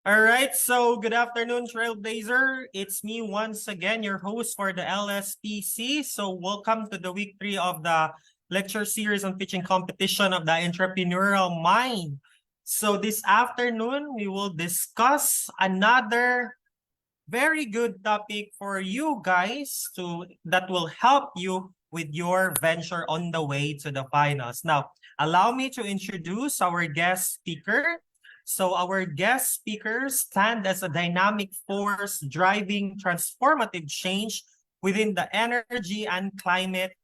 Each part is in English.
All right, so good afternoon, Trailblazer. It's me once again, your host for the LSPC. So welcome to the week 3 of the lecture series on pitching competition of the entrepreneurial mind. So this afternoon, we will discuss another very good topic for you guys that will help you with your venture on the way to the finals. Now, allow me to introduce our guest speaker. So our guest speakers stand as a dynamic force driving transformative change within the energy and climate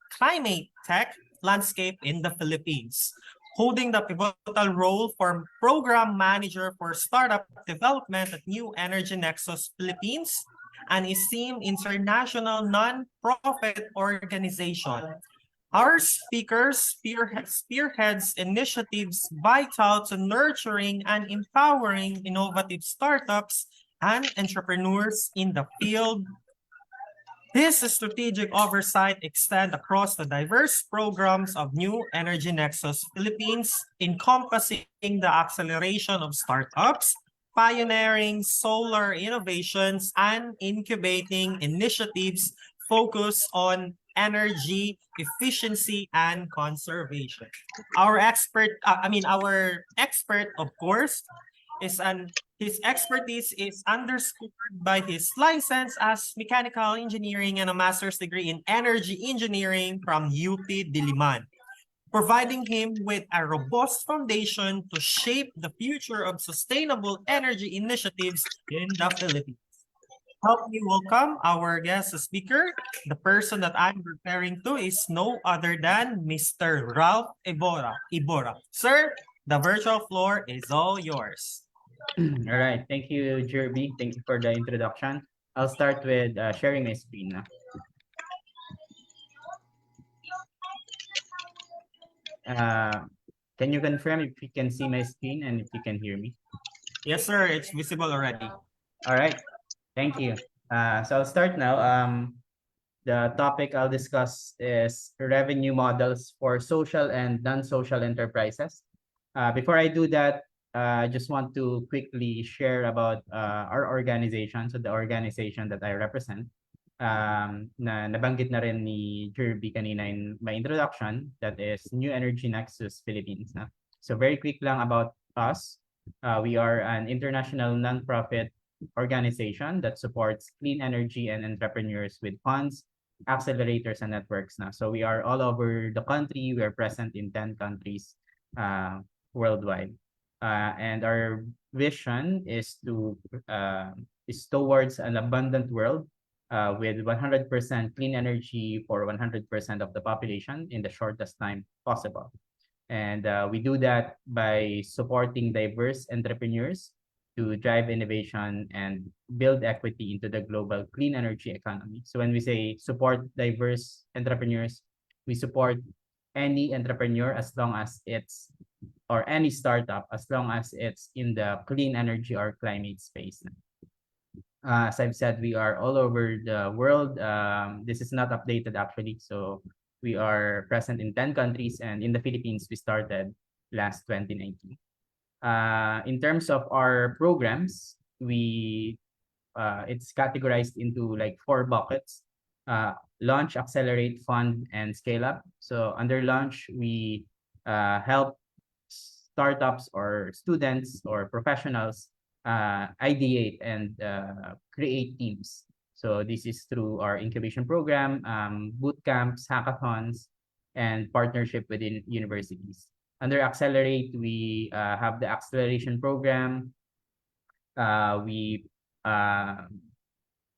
tech landscape in the Philippines, holding the pivotal role for program manager for startup development at New Energy Nexus Philippines, an esteemed international non-profit organization. Our spearheads initiatives vital to nurturing and empowering innovative startups and entrepreneurs in the field. This strategic oversight extends across the diverse programs of New Energy Nexus Philippines, encompassing the acceleration of startups, pioneering solar innovations, and incubating initiatives focused on energy efficiency and conservation. Our expert, of course, his expertise is underscored by his license as mechanical engineering and a master's degree in energy engineering from UP Diliman, providing him with a robust foundation to shape the future of sustainable energy initiatives in the Philippines. Help me welcome our guest speaker. The person that I'm referring to is no other than Mr. Ralph Ebora. Sir, the virtual floor is all yours. All right. Thank you, Jerby. Thank you for the introduction. I'll start with sharing my screen now. Can you confirm if you can see my screen and if you can hear me? Yes, sir. It's visible already. All right. Thank you. So I'll start now. The topic I'll discuss is revenue models for social and non-social enterprises. Before I do that, I just want to quickly share about our organization. So the organization that I represent, na nabanggit na rin ni Jerby kanina in my introduction, that is New Energy Nexus Philippines. Na? So very quick lang about us. We are an international nonprofit organization that supports clean energy and entrepreneurs with funds, accelerators, and networks. Na. So we are all over the country. We are present in 10 countries worldwide. And our vision is towards an abundant world with 100% clean energy for 100% of the population in the shortest time possible. And we do that by supporting diverse entrepreneurs to drive innovation and build equity into the global clean energy economy. So when we say support diverse entrepreneurs, we support any entrepreneur as long as it's, or any startup as long as it's in the clean energy or climate space. As I've said, we are all over the world. This is not updated actually. So we are present in 10 countries, and in the Philippines, we started last 2019. In terms of our programs, it's categorized into like 4 buckets: launch, accelerate, fund, and scale up. So under launch, we help startups or students or professionals ideate and create teams. So this is through our incubation program, boot camps, hackathons, and partnership within universities. Under Accelerate, we have the acceleration program. We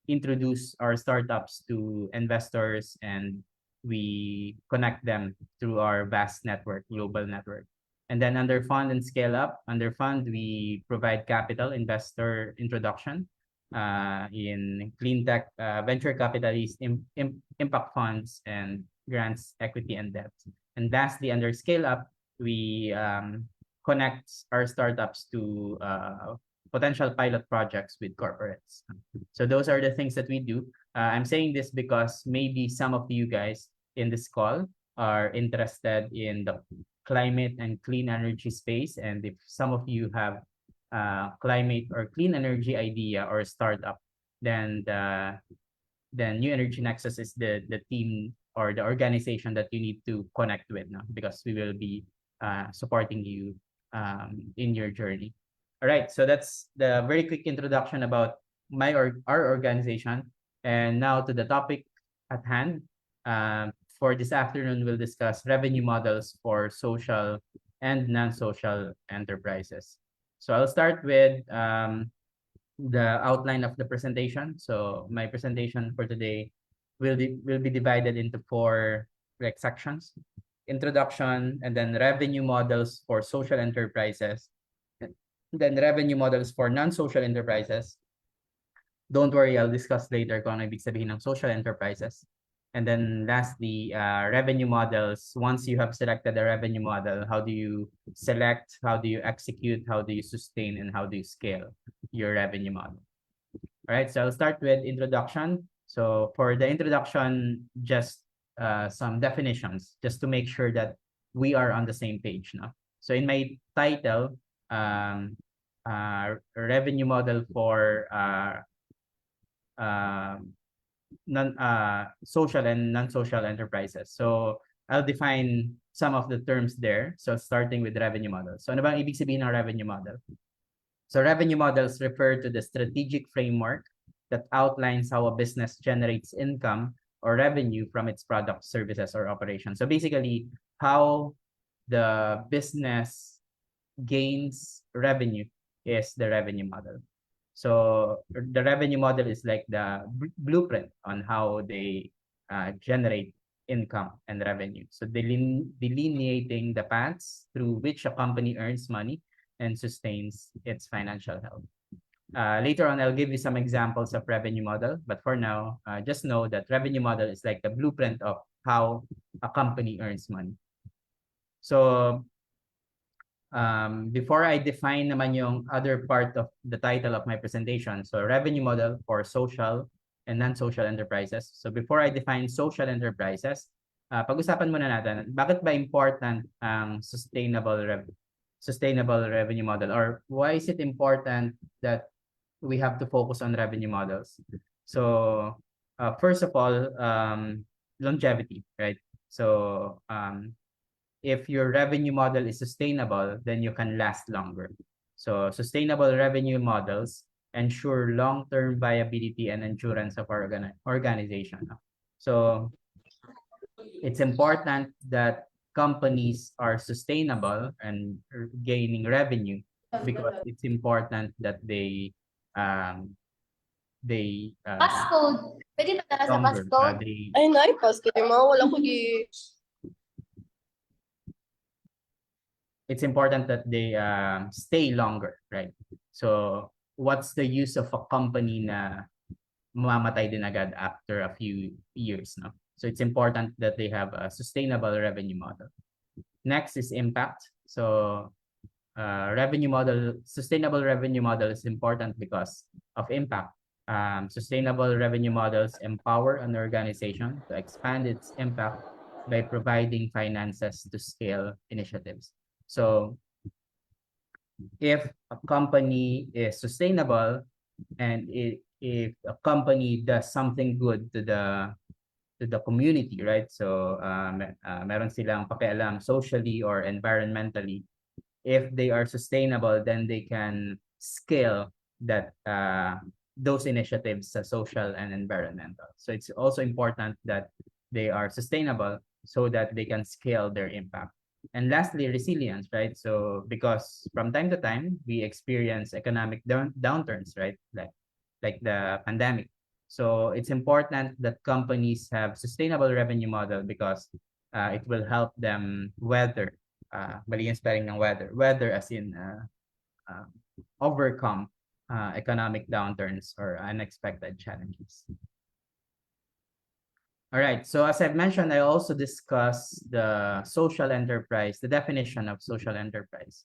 introduce our startups to investors, and we connect them through our vast network, global network. And then under Fund and Scale Up, under Fund, we provide capital investor introduction in clean tech, venture capitalists, impact funds, and grants, equity, and debt. And lastly, under Scale Up, we connect our startups to potential pilot projects with corporates. So those are the things that we do. I'm saying this because maybe some of you guys in this call are interested in the climate and clean energy space. And if some of you have climate or clean energy idea or startup, then New Energy Nexus is the team or the organization that you need to connect with now, because we will be supporting you in your journey. All right, so that's the very quick introduction about our organization. And now to the topic at hand. For this afternoon, we'll discuss revenue models for social and non-social enterprises. So I'll start with the outline of the presentation. So my presentation for today will be divided into four sections: introduction, and then revenue models for social enterprises, and then revenue models for non-social enterprises. Don't worry, I'll discuss later kung ano ibig sabihin ng social enterprises. And then lastly, revenue models. Once you have selected the revenue model, how do you select, how do you execute, how do you sustain, and how do you scale your revenue model? All right, so I'll start with introduction. So for the introduction, just some definitions, just to make sure that we are on the same page. No? So in my title, revenue model for social and non-social enterprises. So I'll define some of the terms there. So starting with revenue model. So ano bang ibig sabihin ng revenue model? So revenue models refer to the strategic framework that outlines how a business generates income or revenue from its products, services, or operations. So basically, how the business gains revenue is the revenue model. So the revenue model is like the blueprint on how they generate income and revenue. So delineating the paths through which a company earns money and sustains its financial health. Later on, I'll give you some examples of revenue model, but for now, just know that revenue model is like the blueprint of how a company earns money. So before I define naman yung other part of the title of my presentation, so revenue model for social and non-social enterprises. So before I define social enterprises, pag-usapan muna natin, bakit ba important ang sustainable revenue model, or why is it important that we have to focus on revenue models? So first of all, longevity, right? So if your revenue model is sustainable, then you can last longer. So sustainable revenue models ensure long-term viability and endurance of our organization. So it's important that companies are sustainable and gaining revenue, because it's important that they Passcode. Pwede ba tayo sa longer, passcode? Ay, na-passcode yung mga wala ko di... it's important that they stay longer, right? So what's the use of a company na mamamatay din agad after a few years, no? So it's important that they have a sustainable revenue model. Next is impact. So sustainable revenue model is important because of impact. Sustainable revenue models empower an organization to expand its impact by providing finances to scale initiatives. So if a company is sustainable, and if a company does something good to the community, right? So meron silang pakialam socially or environmentally. If they are sustainable, then they can scale that those initiatives sa social and environmental. So it's also important that they are sustainable so that they can scale their impact. And lastly, resilience, right? So because from time to time we experience economic downturns, right? Like the pandemic. So it's important that companies have sustainable revenue model, because it will help them weather, mali yung spelling ng weather as in overcome economic downturns or unexpected challenges. All right, so as I've mentioned, I also discuss the social enterprise, the definition of social enterprise.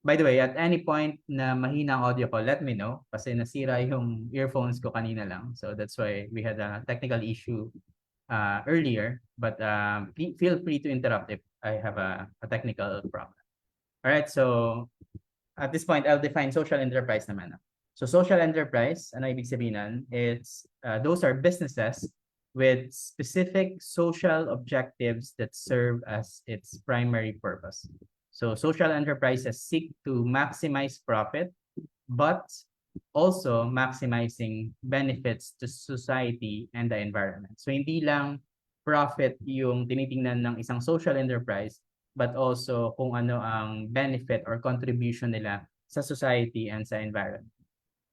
By the way, at any point na mahina ang audio ko, let me know, kasi nasira yung earphones ko kanina lang. So that's why we had a technical issue earlier, but feel free to interrupt if I have a technical problem. All right, so at this point, I'll define social enterprise naman. So social enterprise, ano ibig sabihin nun? Those are businesses with specific social objectives that serve as its primary purpose. So social enterprises seek to maximize profit, but also maximizing benefits to society and the environment. So hindi lang profit yung tinitingnan ng isang social enterprise, but also kung ano ang benefit or contribution nila sa society and sa environment.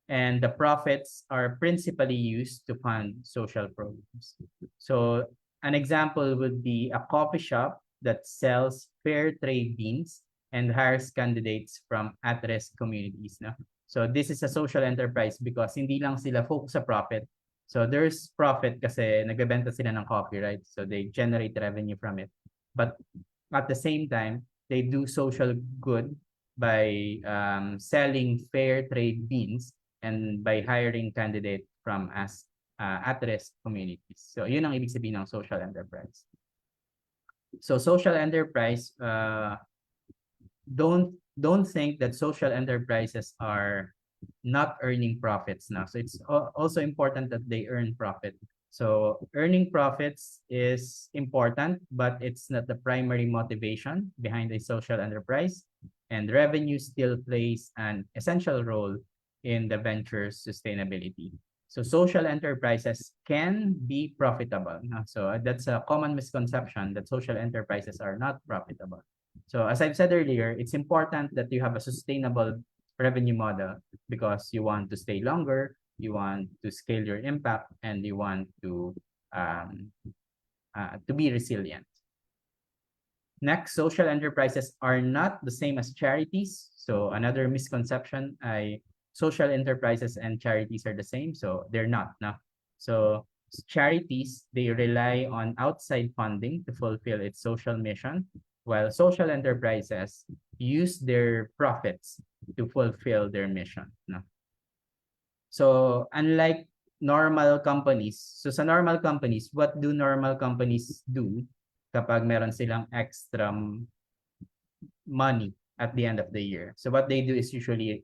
And the profits are principally used to fund social programs. So an example would be a coffee shop that sells fair trade beans and hires candidates from at-risk communities. No? So this is a social enterprise because hindi lang sila focus sa profit. So there's profit kasi nagbebenta sila ng coffee, right? So they generate revenue from it. But at the same time, they do social good by selling fair trade beans and by hiring candidate from at-risk communities. So yun ang ibig sabihin ng social enterprise. So social enterprise, don't think that social enterprises are not earning profits now. So it's also important that they earn profit. So earning profits is important, but it's not the primary motivation behind a social enterprise. And revenue still plays an essential role in the venture's sustainability. So social enterprises can be profitable. No? So that's a common misconception that social enterprises are not profitable. So as I've said earlier, it's important that you have a sustainable revenue model because you want to stay longer, you want to scale your impact, and you want to be resilient. Next, social enterprises are not the same as charities. So another misconception, social enterprises and charities are the same. So they're not. No? So charities, they rely on outside funding to fulfill its social mission, while social enterprises use their profits to fulfill their mission. No? So unlike normal companies, so sa normal companies, what do normal companies do kapag meron silang extra money at the end of the year? So what they do is usually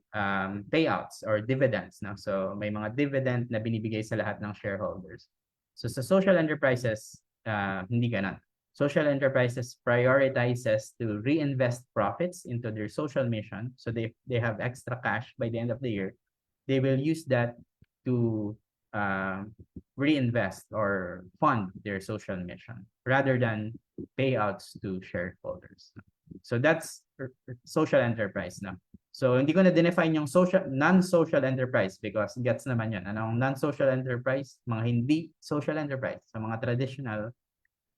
payouts or dividends. No? So may mga dividend na binibigay sa lahat ng shareholders. So sa social enterprises, hindi ganun. Social enterprises prioritizes to reinvest profits into their social mission. So they have extra cash by the end of the year. They will use that to reinvest or fund their social mission rather than payouts to shareholders. So that's social enterprise. No? So hindi ko na define yung non-social enterprise because gets naman yun. Anong non-social enterprise? Mga hindi social enterprise. So mga traditional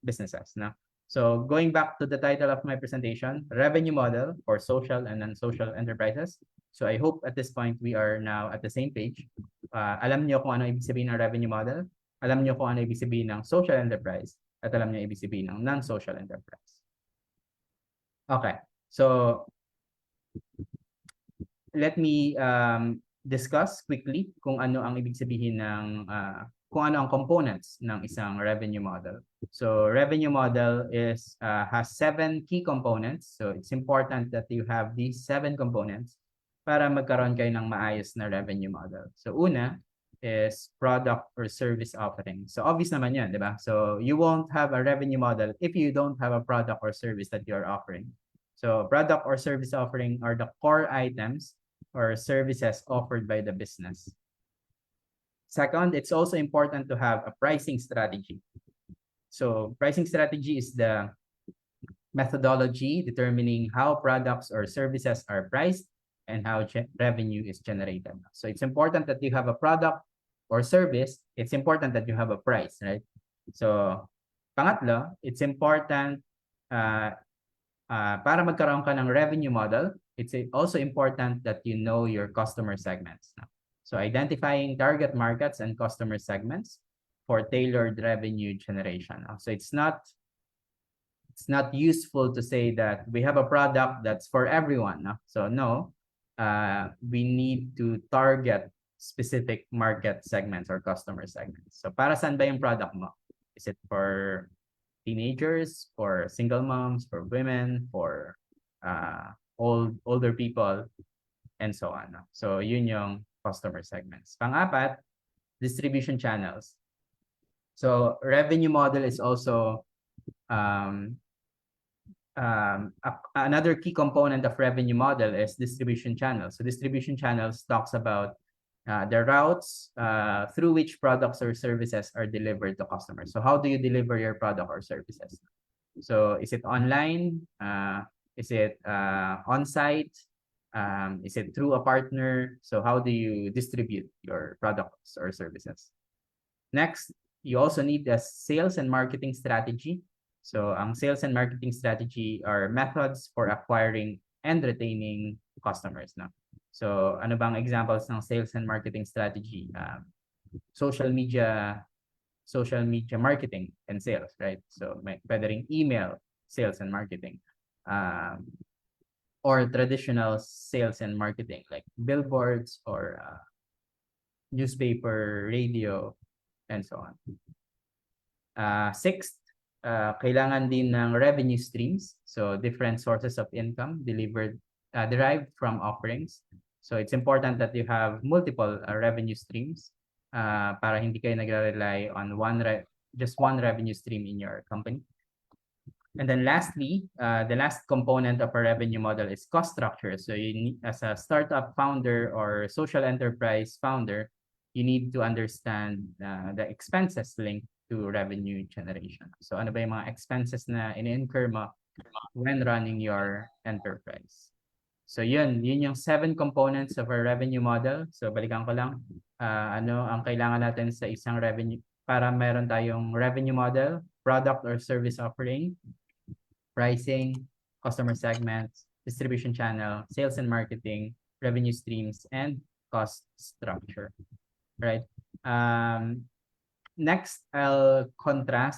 businesses. No? So going back to the title of my presentation, revenue model for social and non-social enterprises. So I hope at this point we are now at the same page. Alam niyo kung ano ibig sabihin ng revenue model, alam niyo kung ano ibig sabihin ng social enterprise, at alam niyo ibig sabihin ng non-social enterprise. Okay, so let me discuss quickly kung ano ang ibig sabihin ng kung ano ang components ng isang revenue model. So revenue model has 7 key components. So it's important that you have these 7 components para magkaroon kayo ng maayos na revenue model. So una is product or service offering. So obvious naman yan, di ba? So you won't have a revenue model if you don't have a product or service that you're offering. So product or service offering are the core items or services offered by the business. Second, it's also important to have a pricing strategy. So pricing strategy is the methodology determining how products or services are priced and how revenue is generated. So it's important that you have a product or service. It's important that you have a price, right? So pangatlo, it's important para magkaroon ka ng revenue model, it's also important that you know your customer segments. So identifying target markets and customer segments for tailored revenue generation. So it's not useful to say that we have a product that's for everyone. So no, we need to target specific market segments or customer segments. So para saan ba yung product mo? Is it for teenagers, for single moms, for women, for older people? and so on. No? So yun yung customer segments. Pang-apat, distribution channels. So revenue model is also another key component of revenue model is distribution channels. So distribution channels talks about the routes through which products or services are delivered to customers. So how do you deliver your product or services? So is it online? Is it on-site? Is it through a partner? So how do you distribute your products or services? Next, you also need a sales and marketing strategy. So ang sales and marketing strategy are methods for acquiring and retaining customers. No? So ano bang examples ng sales and marketing strategy? Social media marketing and sales, right? So may pwede ring email sales and marketing. Or traditional sales and marketing like billboards or newspaper, radio, and so on. Sixth, kailangan din ng revenue streams. So different sources of income derived from offerings. So it's important that you have multiple revenue streams para hindi kayo nagre-rely on just one revenue stream in your company. And then lastly, the last component of a revenue model is cost structure. So you need, as a startup founder or social enterprise founder, you need to understand the expenses linked to revenue generation. So ano ba yung mga expenses na ini-incur mo when running your enterprise? So yun yung 7 components of our revenue model. So balikan ko lang, ano ang kailangan natin sa isang revenue para meron tayong revenue model, product or service offering, pricing, customer segments, distribution channel, sales and marketing, revenue streams, and cost structure, right? Next, I'll compare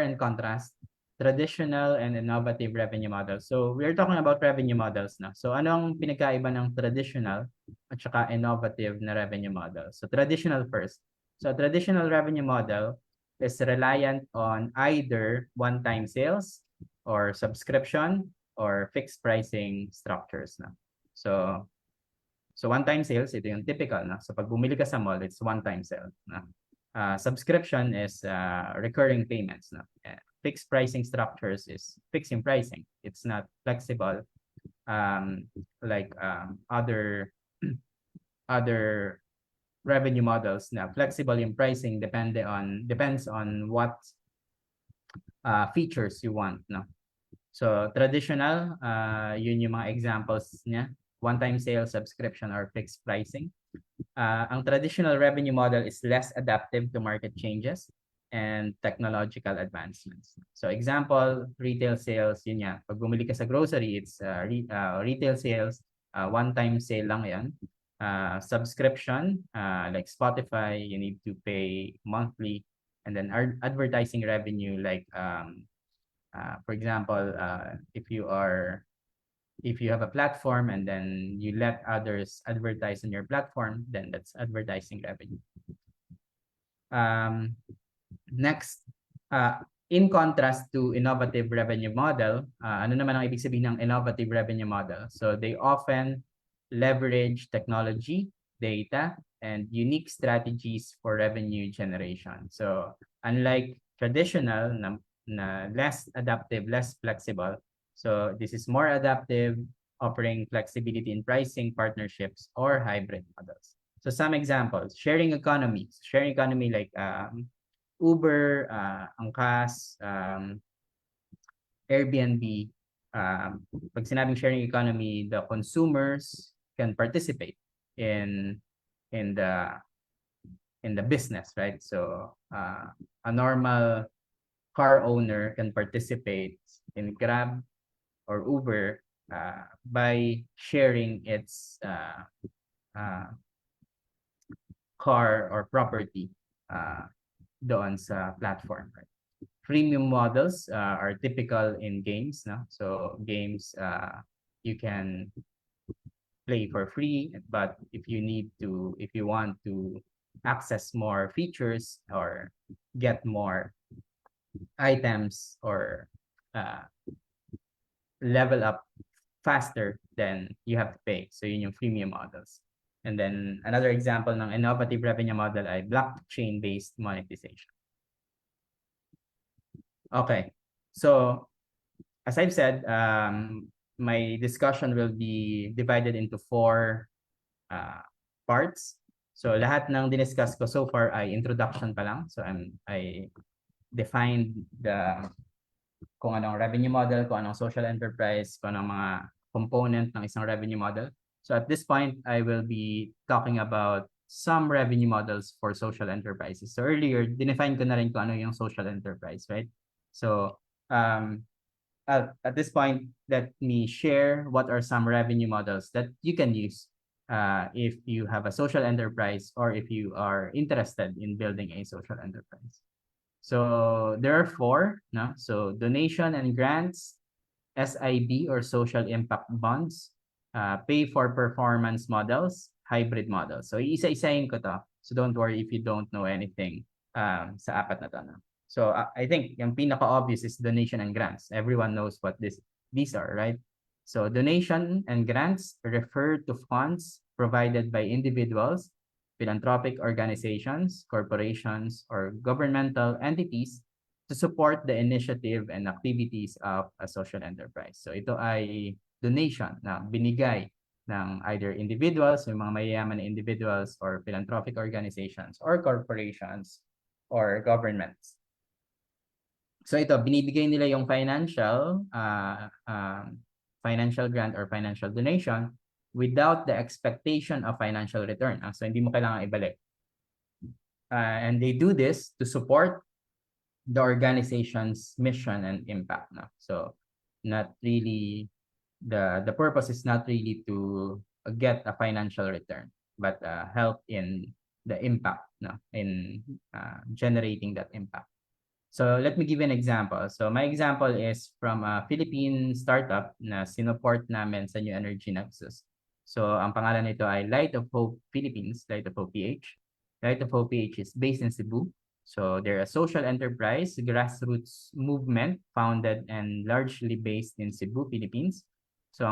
and contrast traditional and innovative revenue models. So we're talking about revenue models na. So anong pinagkaiba ng traditional at saka innovative na revenue model? So traditional first. So traditional revenue model is reliant on either one-time sales or subscription or fixed pricing structures na. So one-time sales, ito yung typical na. So pag bumili ka sa mall, it's one-time sale na. Subscription is recurring payments na. Fixed pricing structures is fixing pricing. It's not flexible like other revenue models na flexible yung pricing depends on what features you want, no? So traditional, yun yung mga examples niya, one-time sale, subscription, or fixed pricing. Ang traditional revenue model is less adaptive to market changes and technological advancements. So example, retail sales, yun yan. Pag bumili ka sa grocery, it's retail sales, one-time sale lang yan. Subscription, like Spotify, you need to pay monthly. And then advertising revenue, like for example, if you have a platform and then you let others advertise on your platform, then that's advertising revenue. Next, in contrast to innovative revenue model, ano naman ang ibig sabihin ng innovative revenue model? So they often leverage technology, data, and unique strategies for revenue generation. So unlike traditional na less adaptive, less flexible, so this is more adaptive, offering flexibility in pricing, partnerships, or hybrid models. So some examples, sharing economy like Uber, Angkas, Airbnb. Pag sinabing sharing economy, the consumers can participate in the business, right? So a normal car owner can participate in Grab or Uber by sharing its car or property doon sa platform, right? Premium models are typical in games, no? So games you can play for free, but if you want to access more features or get more items or level up faster, then you have to pay. So yun yung freemium models. And then another example ng innovative revenue model ay blockchain-based monetization. Okay, so as I've said, my discussion will be divided into 4 parts. So lahat ng diniscuss ko so far ay introduction pa lang. So I defined kung anong revenue model, kung anong social enterprise, kung anong mga component ng isang revenue model. So at this point, I will be talking about some revenue models for social enterprises. So earlier, dinefine ko na rin kung ano yung social enterprise, right? So at this point, let me share what are some revenue models that you can use if you have a social enterprise or if you are interested in building a social enterprise. So there are 4, no? So donation and grants, SIB or social impact bonds, pay for performance models, hybrid models. So isa-isahin ko to. So don't worry if you don't know anything sa apat na to. No? So I think yung pinaka-obvious is donation and grants. Everyone knows what these are, right? So donation and grants refer to funds provided by individuals, philanthropic organizations, corporations, or governmental entities to support the initiative and activities of a social enterprise. So ito ay donation na binigay ng either individuals, yung mga mayayaman na individuals, or philanthropic organizations, or corporations, or governments. So ito, binibigay nila yung financial grant or financial donation without the expectation of financial return. So hindi mo kailangan ibalik. And they do this to support the organization's mission and impact. No? So not really, the purpose is not really to get a financial return, but help in the impact, no? In generating that impact. So let me give you an example. So my example is from a Philippine startup na sinuport namin sa New Energy Nexus. So ang pangalan nito ay Light of Hope Philippines, Light of Hope PH. Light of Hope PH is based in Cebu. So they're a social enterprise, grassroots movement founded and largely based in Cebu, Philippines. So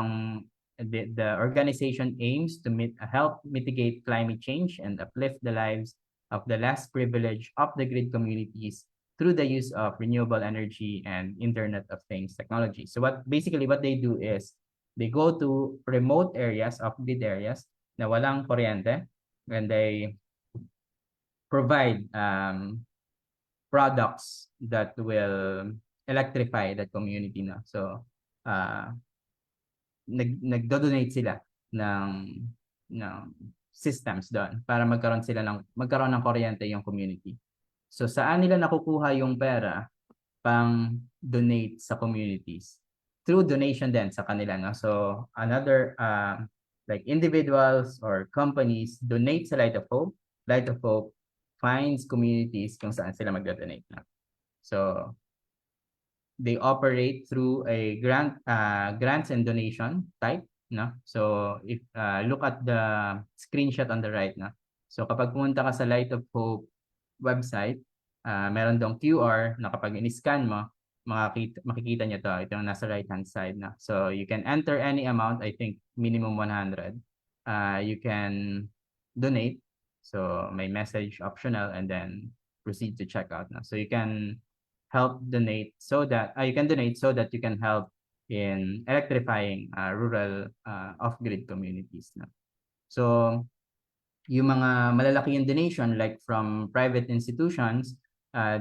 the organization aims to help mitigate climate change and uplift the lives of the less privileged off-the-grid communities through the use of renewable energy and Internet of Things technology. So what they do is they go to remote areas, off-grid areas na walang kuryente, and they provide products that will electrify that community na. So nagdo-donate sila ng systems doon para magkaroon ng kuryente yung community. So saan nila nakukuha yung pera pang donate sa communities? Through donation din sa kanila. No? So another like individuals or companies donate sa Light of Hope. Light of Hope finds communities kung saan sila magdo-donate. No? So they operate through a grants and donation type. No? So if look at the screenshot on the right. No? So kapag pumunta ka sa Light of Hope website, meron dong QR na kapag in-scan mo, makikita nyo to. Ito yung nasa right-hand side na. So you can enter any amount, I think minimum 100. You can donate. So may message optional and then proceed to checkout. Na. So you can donate so that you can help in electrifying rural off-grid communities. Na. So yung mga malalaki yung donation like from private institutions,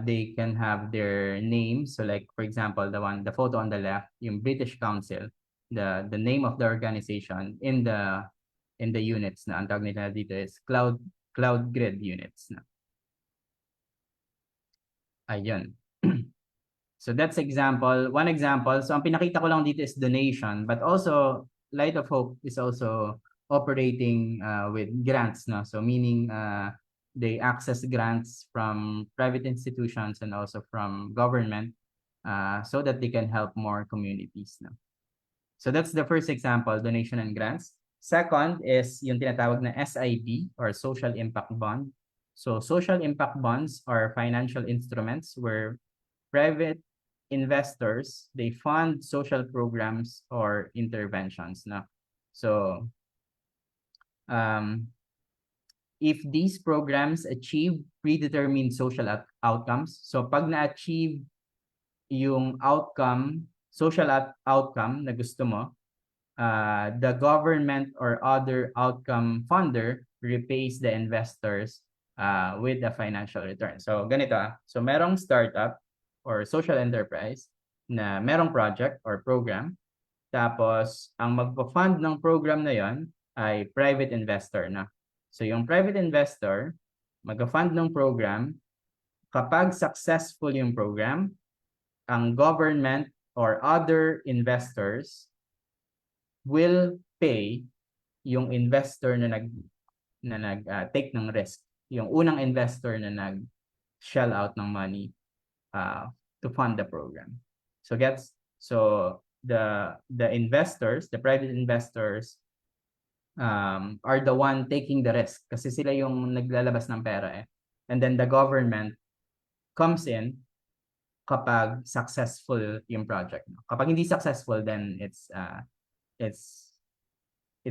they can have their names. So like for example, the photo on the left, yung British Council, the name of the organization in the units na ang tawag nila dito is cloud grid units na. Ayun. So that's one example. So ang pinakita ko lang dito is donation, but also Light of Hope is also operating with grants, no? So meaning they access grants from private institutions and also from government so that they can help more communities. No? So that's the first example, donation and grants. Second is yung tinatawag na SIB or Social Impact Bond. So social impact bonds are financial instruments where private investors, they fund social programs or interventions na. So if these programs achieve predetermined social outcomes, so pag na-achieve yung social outcome na gusto mo, the government or other outcome funder repays the investors with a financial return. So ganito So merong startup or social enterprise na merong project or program. Tapos ang magpa-fund ng program na yon ay private investor na. So yung private investor mag-fund ng program. Kapag successful yung program, ang government or other investors will pay yung investor na take ng risk, yung unang investor na shell out ng money to fund the program. So the investors, the private investors are the one taking the risk kasi sila yung naglalabas ng pera and then the government comes in kapag successful yung project. Kapag hindi successful, then it's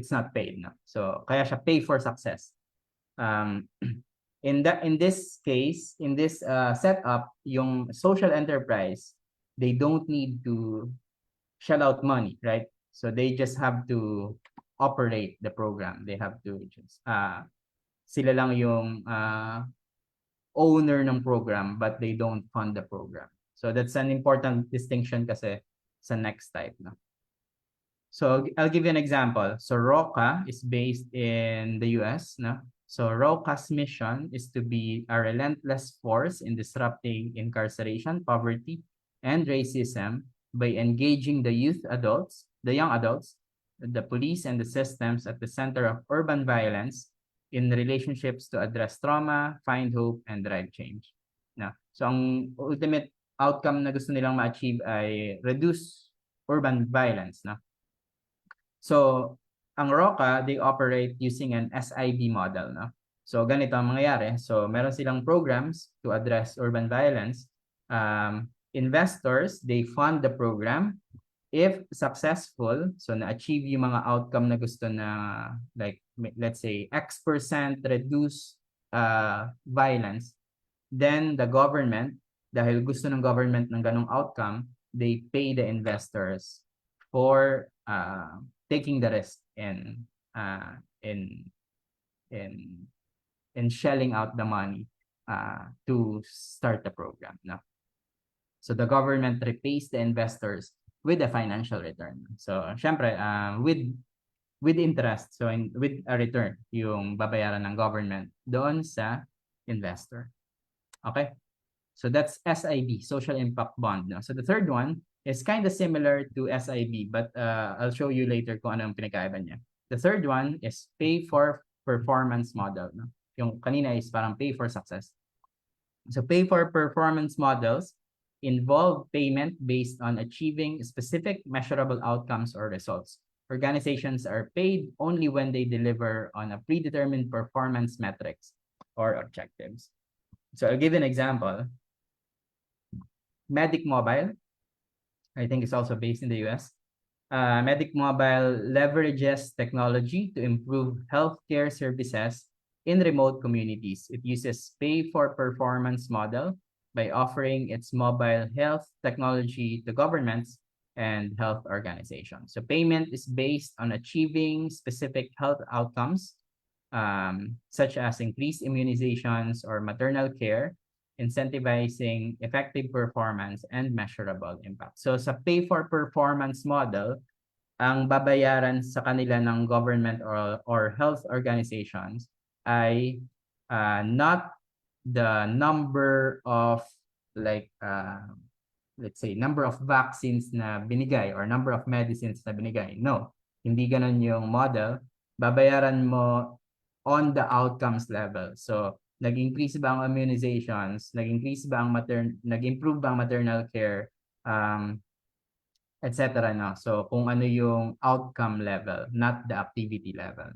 not paid. So kaya siya pay for success. In this case, in this setup, yung social enterprise, they don't need to shell out money, right? So they just have to operate the program. They have to just sila lang yung owner ng program, but they don't fund the program. So that's an important distinction kasi sa next type. So I'll give you an example. So ROCA is based in the US. So ROCA's mission is to be a relentless force in disrupting incarceration, poverty, and racism by engaging the young adults, the police, and the systems at the center of urban violence in relationships to address trauma, find hope, and drive change. So ang ultimate outcome na gusto nilang ma-achieve ay reduce urban violence. So ang ROCA, they operate using an SIB model. So ganito ang mangyayari. So meron silang programs to address urban violence. Investors, they fund the program. If successful, so na-achieve yung mga outcome na gusto na, like, let's say, X% reduce violence, then the government, dahil gusto ng government ng ganong outcome, they pay the investors for taking the risk in shelling out the money to start the program. So the government repays the investors with a financial return. So syempre with interest, so with a return yung babayaran ng government doon sa investor. Okay? So that's SIB, Social Impact Bond. So the third one is kind of similar to SIB, but I'll show you later kung ano ang pinagkaiba niya. The third one is pay for performance model. Yung kanina is parang pay for success. So pay for performance models involve payment based on achieving specific measurable outcomes or results. Organizations are paid only when they deliver on a predetermined performance metrics or objectives. So I'll give an example. Medic Mobile, I think it's also based in the US. Medic Mobile leverages technology to improve healthcare services in remote communities. It uses pay-for-performance model by offering its mobile health technology to governments and health organizations. So payment is based on achieving specific health outcomes, such as increased immunizations or maternal care, incentivizing effective performance and measurable impact. So sa pay-for-performance model, ang babayaran sa kanila ng government or health organizations ay not the number of let's say number of vaccines na binigay or number of medicines na binigay. No, hindi ganun yung model. Babayaran mo on the outcomes level. So nag-increase ba ang immunizations, nag-improve ba ang maternal care, etc. So kung ano yung outcome level, not the activity level.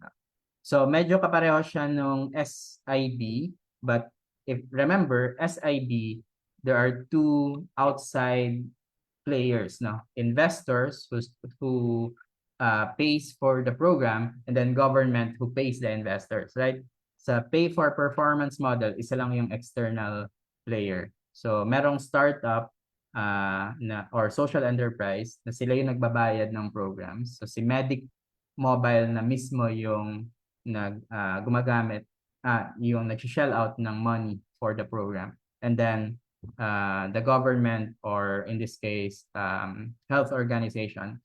So medyo kapareho siya nung SIB, but if remember, SIB, there are two outside players, no? Investors who pays for the program, and then government who pays the investors, right? Sa pay for performance model, isa lang yung external player. So merong startup or social enterprise na sila yung nagbabayad ng programs. So si Medic Mobile na mismo yung gumagamit, yung nag-shell out ng money for the program. And then the government, or in this case, health organization,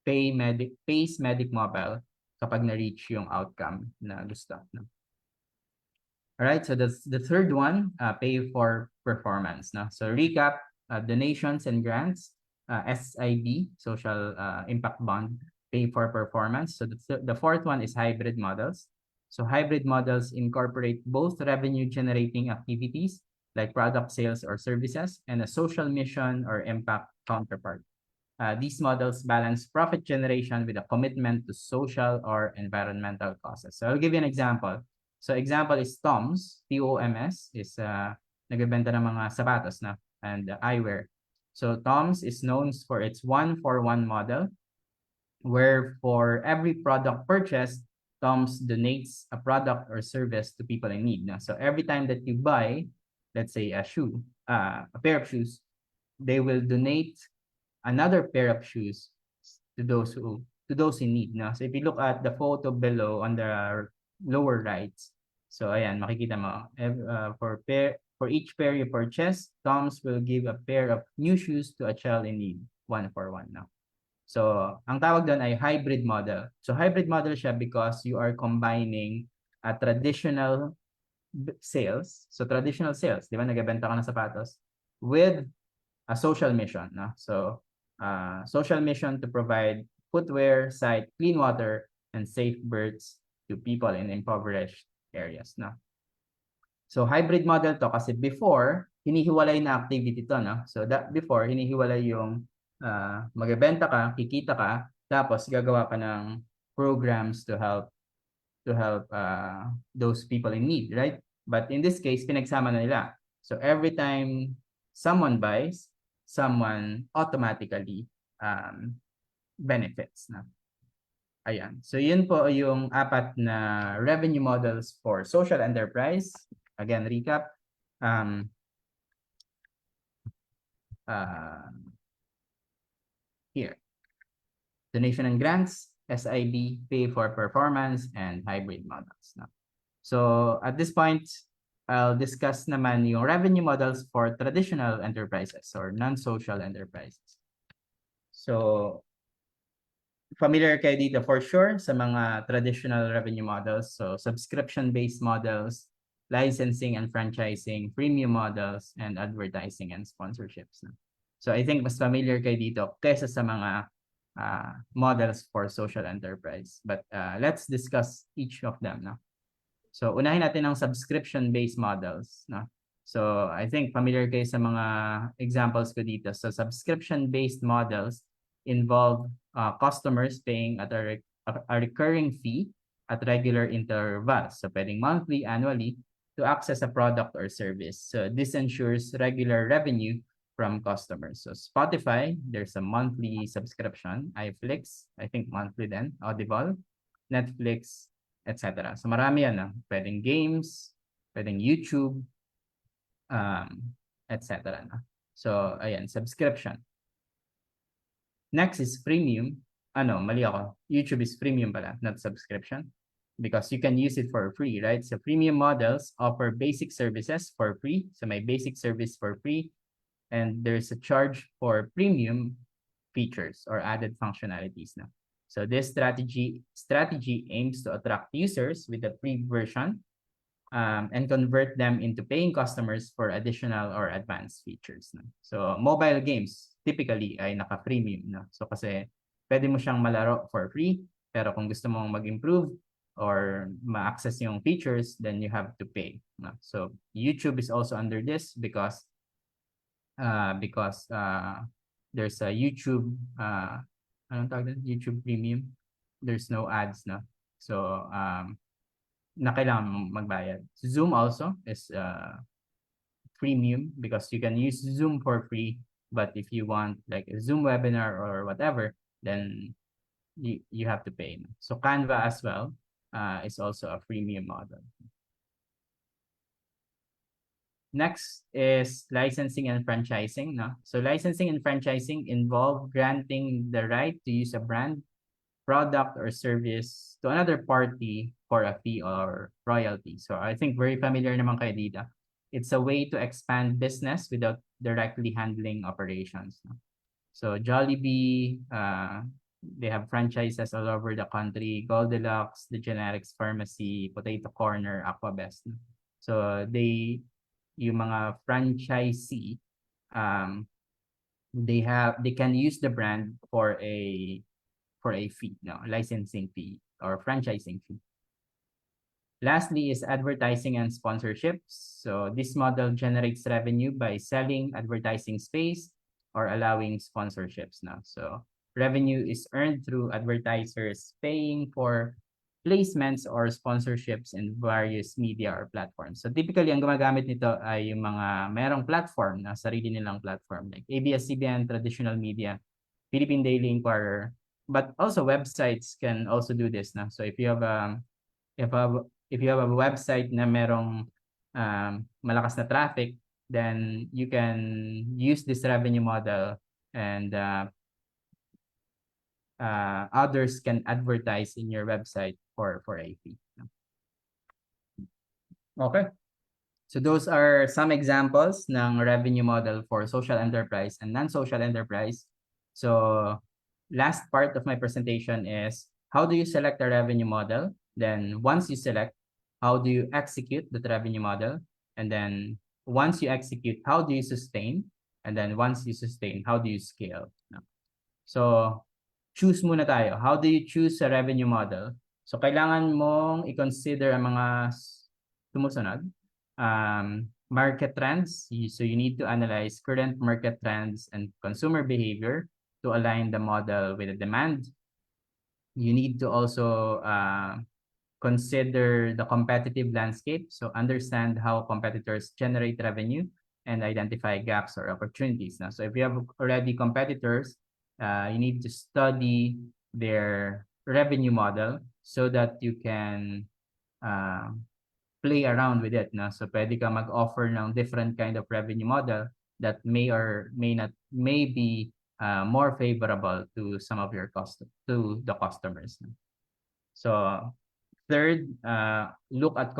pays Medic Mobile kapag na-reach yung outcome na gusto. No? Alright, so that's the third one, pay for performance. No? So recap, donations and grants, SIB, social impact bond, pay for performance. So the fourth one is hybrid models. So hybrid models incorporate both revenue generating activities like product sales or services and a social mission or impact counterpart. These models balance profit generation with a commitment to social or environmental causes. So I'll give you an example. So example is Tom's, TOMS, is nagbebenta ng mga sapatos na and eyewear. So Tom's is known for its 1-for-1 model, where for every product purchased, Tom's donates a product or service to people in need. So every time that you buy, let's say a pair of shoes, they will donate another pair of shoes to those in need. So if you look at the photo below on the lower right, so ayan, makikita mo, for each pair you purchase, Tom's will give a pair of new shoes to a child in need, 1-for-1 now. So ang tawag doon ay hybrid model. So hybrid model siya because you are combining a traditional sales, so traditional sales, di ba, nagbebenta ka ng sapatos, with a social mission. No? So social mission to provide footwear, sight, clean water, and safe births to people in impoverished areas. No? So hybrid model to kasi before, hinihiwalay na activity to. No? So before, hinihiwalay yung magbebenta ka, kikita ka, tapos gagawa ka ng programs to help those people in need, right? But in this case, pinagsama na nila. So every time someone buys, someone automatically benefits. Na. Ayan. So yun po yung 4 na revenue models for social enterprise. Again, recap. Here. Donation and grants, SIB, pay for performance, and hybrid models. No? So at this point, I'll discuss naman yung revenue models for traditional enterprises or non-social enterprises. So familiar kayo dito for sure sa mga traditional revenue models. So subscription-based models, licensing and franchising, premium models, and advertising and sponsorships. No? So I think mas familiar kayo dito kaysa sa mga models for social enterprise. But let's discuss each of them. No? So unahin natin ang subscription-based models. No? So I think familiar kayo sa mga examples ko dito. So subscription-based models involve customers paying at a recurring fee at regular intervals. So pwedeng monthly, annually, to access a product or service. So this ensures regular revenue from customers. So Spotify, there's a monthly subscription. iFlix, I think monthly then. Audible, Netflix, etc. So marami yan. Pwedeng games, pwedeng YouTube, etc. So ayan, subscription. Next is premium. Mali ako. YouTube is premium pala, not subscription. Because you can use it for free, right? So premium models offer basic services for free. So may basic service for free. And there's a charge for premium features or added functionalities now. So this strategy aims to attract users with the free version and convert them into paying customers for additional or advanced features. No? So mobile games typically ay naka-premium. No? So kasi pwede mo siyang malaro for free, pero kung gusto mong mag-improve or ma-access yung features, then you have to pay. No? So YouTube is also under this because there's a YouTube anong tawag din? YouTube Premium. There's no ads na. So na kailangan magbayad. Zoom also is premium because you can use Zoom for free But if you want like a Zoom webinar or whatever, then you have to pay. So Canva as well is also a freemium model. Next is licensing and franchising. No? So licensing and franchising involve granting the right to use a brand, product, or service to another party for a fee or royalty. So I think very familiar naman kayo dito. It's a way to expand business without directly handling operations. No? So Jollibee, they have franchises all over the country. Goldilocks, the Generics Pharmacy, Potato Corner, Aquabest. No? So yung mga franchisee, they can use the brand for a fee, no, licensing fee or franchising fee. Lastly is advertising and sponsorships. So this model generates revenue by selling advertising space or allowing sponsorships now. So revenue is earned through advertisers paying for placements or sponsorships in various media or platforms. So typically, ang gumagamit nito ay yung mga merong platform na sarili nilang platform like ABS-CBN, traditional media, Philippine Daily Inquirer, but also websites can also do this na. So if you have a website na merong malakas na traffic, then you can use this revenue model and others can advertise in your website for a fee. Okay. So those are some examples ng revenue model for social enterprise and non-social enterprise. So last part of my presentation is how do you select a revenue model? Then once you select, how do you execute the revenue model? And then once you execute, how do you sustain? And then once you sustain, how do you scale? So choose muna tayo. How do you choose a revenue model? So kailangan mong i-consider ang mga sumusunod. Market trends. So you need to analyze current market trends and consumer behavior to align the model with the demand. You need to also consider the competitive landscape. So understand how competitors generate revenue and identify gaps or opportunities. Now, so if you have already competitors, you need to study their revenue model so that you can play around with it. No? So pwede ka mag-offer ng different kind of revenue model that may be more favorable to some of your to the customers. No? So third, look at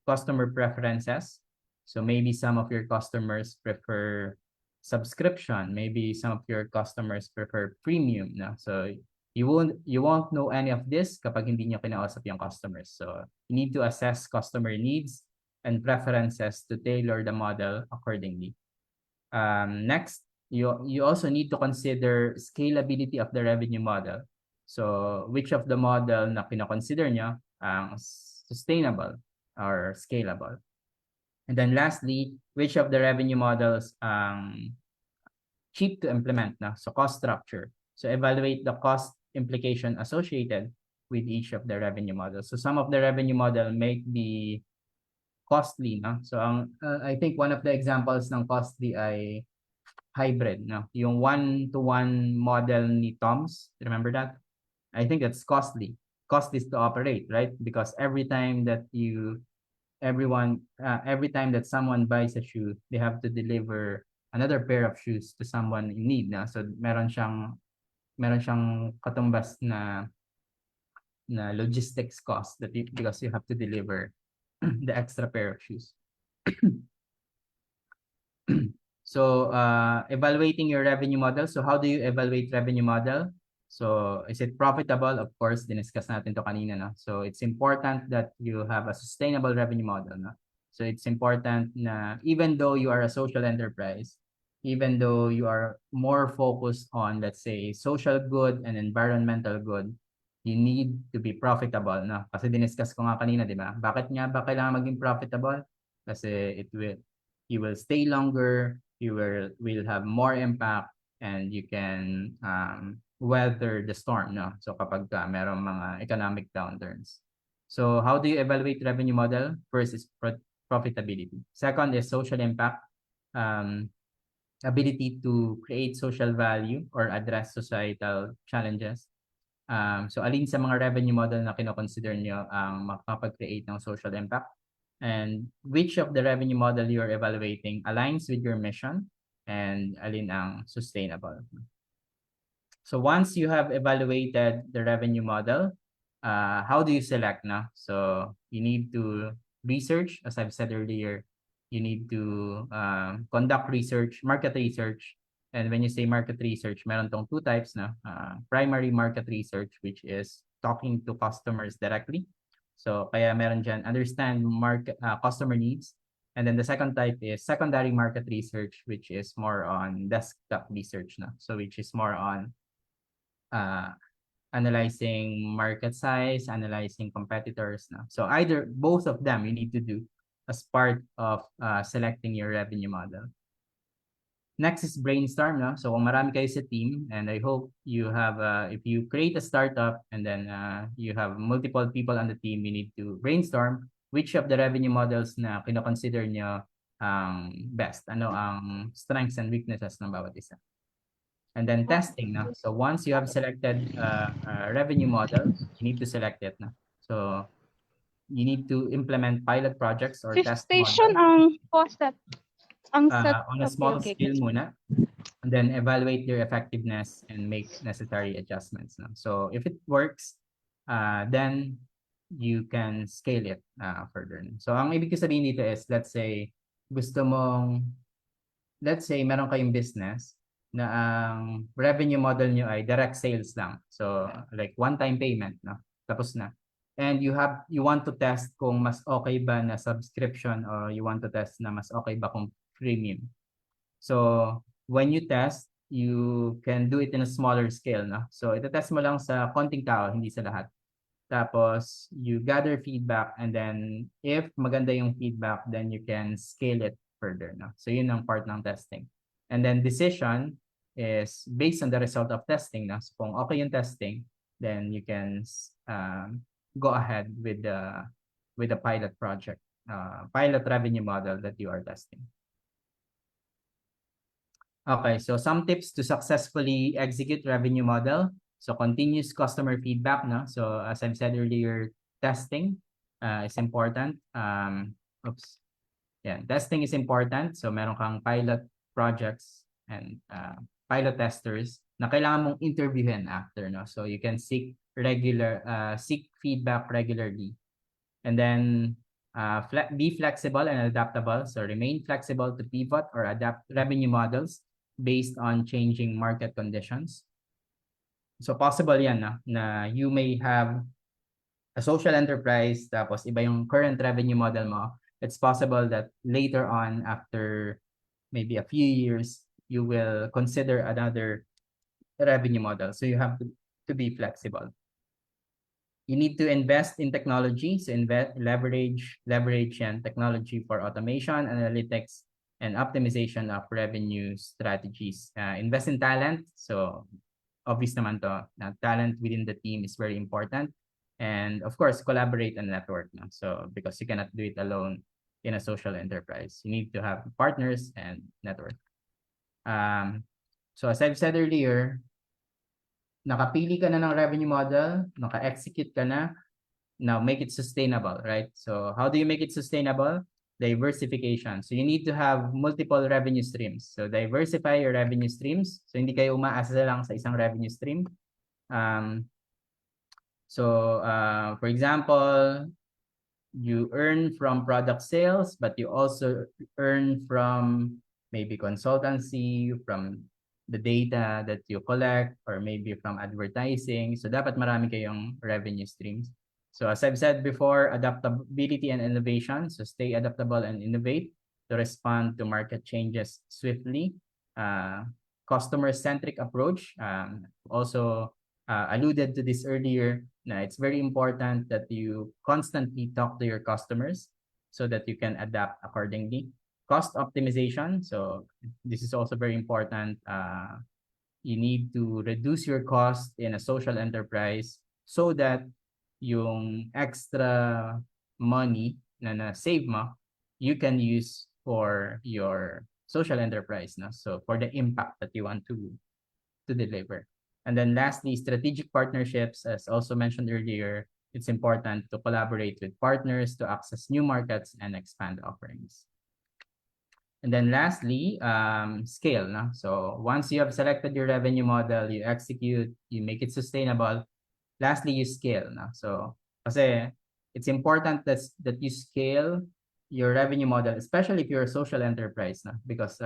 customer preferences. So maybe some of your customers prefer subscription. Maybe some of your customers prefer premium. No? So you won't know any of this kapag hindi nyo kinausap yung customers. So you need to assess customer needs and preferences to tailor the model accordingly. Next, you also need to consider scalability of the revenue model. So which of the model na kinoconsider nyo sustainable or scalable. And then lastly, which of the revenue models cheap to implement na? So cost structure. So evaluate the cost implication associated with each of the revenue models. So some of the revenue model may be costly, no? So I think one of the examples ng costly ay hybrid, no? Yung one-to-one model ni Tom's, remember that? I think that's costly. Cost is to operate, right? Because every time that someone buys a shoe, they have to deliver another pair of shoes to someone in need, na. So meron siyang katumbas na logistics cost because you have to deliver the extra pair of shoes. So evaluating your revenue model. So how do you evaluate revenue model? So is it profitable? Of course, diniscuss natin to kanina, no? So it's important that you have a sustainable revenue model, no? So it's important na even though you are a social enterprise, even though you are more focused on, let's say, social good and environmental good, you need to be profitable, no? Kasi diniscuss ko nga kanina, di ba? Bakit nga ba kailangan maging profitable? Kasi you will stay longer, you will have more impact, and you can weather the storm, no? So kapag merong mga economic downturns. So how do you evaluate revenue model? First is profitability. Second is social impact. ability to create social value or address societal challenges. So alin sa mga revenue model na kinoconsider nyo ang makapag-create ng social impact? And which of the revenue model you're evaluating aligns with your mission? And alin ang sustainable? So once you have evaluated the revenue model, how do you select na? So you need to research, as I've said earlier, you need to conduct research, market research. And when you say market research, meron tong two types na. Primary market research, which is talking to customers directly. So kaya meron dyan, understand market customer needs. And then the second type is secondary market research, which is more on desktop research na. So which is more on analyzing market size, analyzing competitors na. So either both of them you need to do as part of selecting your revenue model. Next is brainstorm, no? So kung marami kayo sa team, and I hope you have, if you create a startup and then you have multiple people on the team, you need to brainstorm which of the revenue models na kinoconsider nyo best. Ano ang strengths and weaknesses ng bawat isa. And then testing, no? So once you have selected a revenue model, you need to select it, no? So you need to implement pilot projects or Fifth test station models. ang set. On a small scale muna, and then evaluate their effectiveness and make necessary adjustments. No? So if it works, then you can scale it further. So ang ibig ko sabihin dito is, let's say meron kayong business na ang revenue model nyo ay direct sales lang. So like one-time payment, no? Tapos na. And you want to test kung mas okay ba na subscription or you want to test na mas okay ba kung premium. So when you test, you can do it in a smaller scale, no? So ito-test mo lang sa konting tao, hindi sa lahat. Tapos you gather feedback, and then if maganda yung feedback, then you can scale it further, no? So yun ang part ng testing. And then decision is based on the result of testing, no? So kung okay yung testing, then you can go ahead with the pilot project, pilot revenue model that you are testing. Okay, so some tips to successfully execute revenue model. So continuous customer feedback, no? So as I've said earlier, testing is important. Testing is important. So meron kang pilot projects and pilot testers na kailangan mong interviewin after, no? So you can seek feedback regularly. And then be flexible and adaptable. So remain flexible to pivot or adapt revenue models based on changing market conditions. So possible yan na you may have a social enterprise tapos iba yung current revenue model mo. It's possible that later on, after maybe a few years, you will consider another revenue model. So you have to be flexible. You need to invest in technology. So leverage and technology for automation, analytics, and optimization of revenue strategies. Invest in talent. So obvious naman to, talent within the team is very important. And of course, collaborate and network. No? So because you cannot do it alone in a social enterprise, you need to have partners and network. So as I've said earlier, nakapili ka na ng revenue model, naka-execute ka na, now make it sustainable, right? So how do you make it sustainable? Diversification. So you need to have multiple revenue streams. So diversify your revenue streams. So hindi kayo umaasa lang sa isang revenue stream. For example, you earn from product sales, but you also earn from maybe consultancy, from the data that you collect, or maybe from advertising. So dapat marami kayong revenue streams. So as I've said before, adaptability and innovation. So stay adaptable and innovate to respond to market changes swiftly. Customer-centric approach. Also alluded to this earlier. Na it's very important that you constantly talk to your customers so that you can adapt accordingly. Cost optimization. So this is also very important. You need to reduce your cost in a social enterprise so that yung extra money na save mo, you can use for your social enterprise, no? So for the impact that you want to deliver. And then lastly, strategic partnerships, as also mentioned earlier, it's important to collaborate with partners to access new markets and expand offerings. And then lastly, scale. No? So once you have selected your revenue model, you execute, you make it sustainable. Lastly, you scale. No? So kasi it's important that you scale your revenue model, especially if you're a social enterprise. No? Because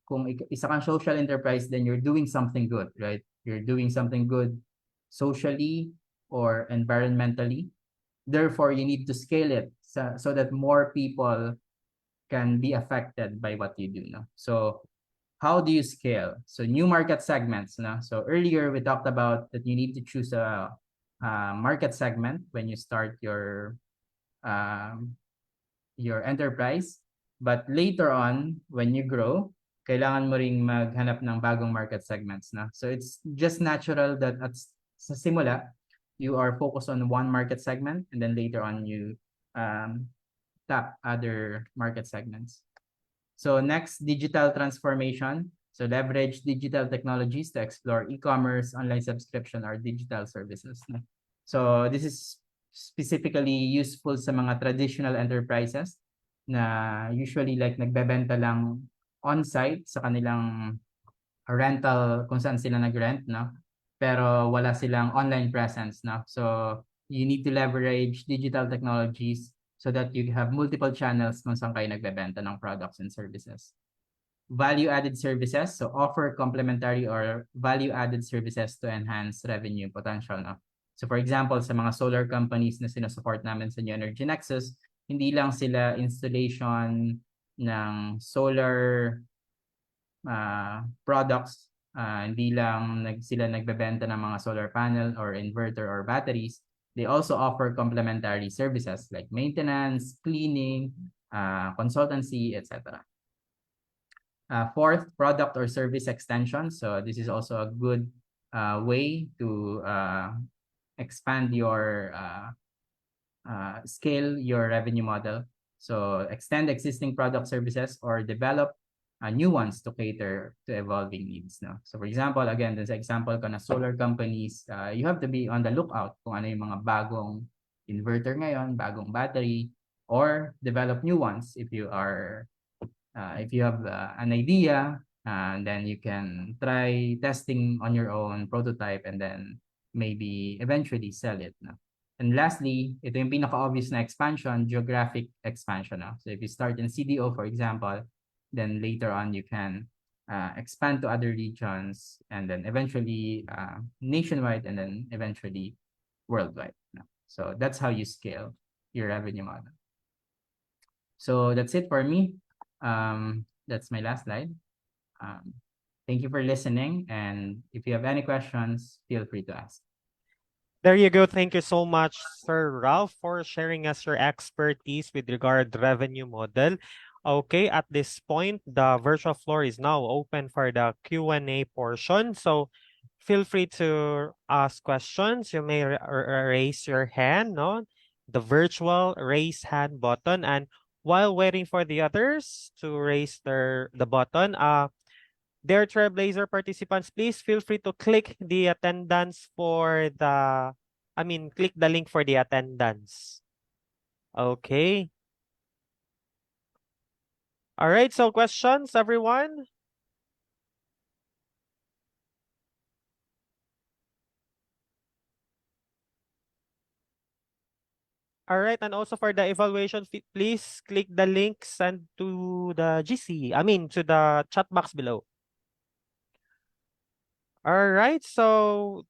kung isa kang social enterprise, then you're doing something good, right? You're doing something good socially or environmentally. Therefore, you need to scale it so that more people can be affected by what you do. No? So how do you scale? So new market segments. No? So earlier we talked about that you need to choose a market segment when you start your enterprise. But later on, when you grow, kailangan mo ring maghanap ng bagong market segments. No? So it's just natural that sa simula, you are focused on one market segment and then later on you tap other market segments. So next, digital transformation. So leverage digital technologies to explore e-commerce, online subscription, or digital services. No? So this is specifically useful sa mga traditional enterprises na usually like nagbebenta lang on-site sa kanilang rental kung saan sila nag-rent, no? Pero wala silang online presence, no? So you need to leverage digital technologies so that you have multiple channels kung saan kayo nagbebenta ng products and services. Value-added services, so offer complementary or value-added services to enhance revenue potential. No? So for example, sa mga solar companies na sinusupport namin sa New Energy Nexus, hindi lang sila installation ng solar products, hindi lang sila nagbebenta ng mga solar panel or inverter or batteries. They also offer complementary services like maintenance, cleaning, consultancy, etc. Fourth, product or service extension. So this is also a good way to expand your scale your revenue model. So extend existing product services or develop new ones to cater to evolving needs. No? So for example, again, sa example ko na solar companies, you have to be on the lookout kung ano yung mga bagong inverter ngayon, bagong battery, or develop new ones if you are if you have an idea, then you can try testing on your own prototype and then maybe eventually sell it. No? And lastly, ito yung pinaka-obvious na expansion, geographic expansion. No? So if you start in CDO, for example, then later on you can expand to other regions and then eventually nationwide and then eventually worldwide. No? So that's how you scale your revenue model. So that's it for me. That's my last slide. Thank you for listening. And if you have any questions, feel free to ask. There you go. Thank you so much, Sir Ralph, for sharing us your expertise with regard revenue model. Okay, at this point, the virtual floor is now open for the Q&A portion. So feel free to ask questions. You may raise your hand, no? The virtual raise hand button. And while waiting for the others to raise the button, dear Trailblazer participants, please feel free to click the attendance for click the link for the attendance. Okay. All right, so questions, everyone? All right, and also for the evaluation, please click the link sent to the to the chat box below. All right, so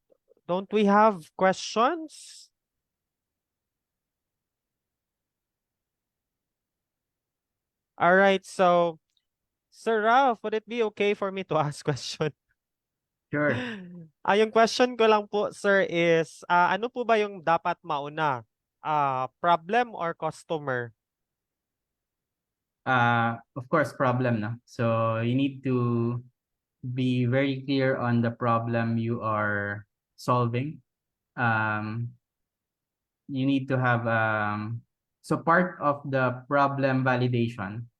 don't we have questions? All right, so Sir Ralph, would it be okay for me to ask question? Sure. Yung question ko lang po, sir, is ano po ba yung dapat mauna? Problem or customer? Of course, problem. No? So you need to be very clear on the problem you are solving. You need to have so part of the problem validation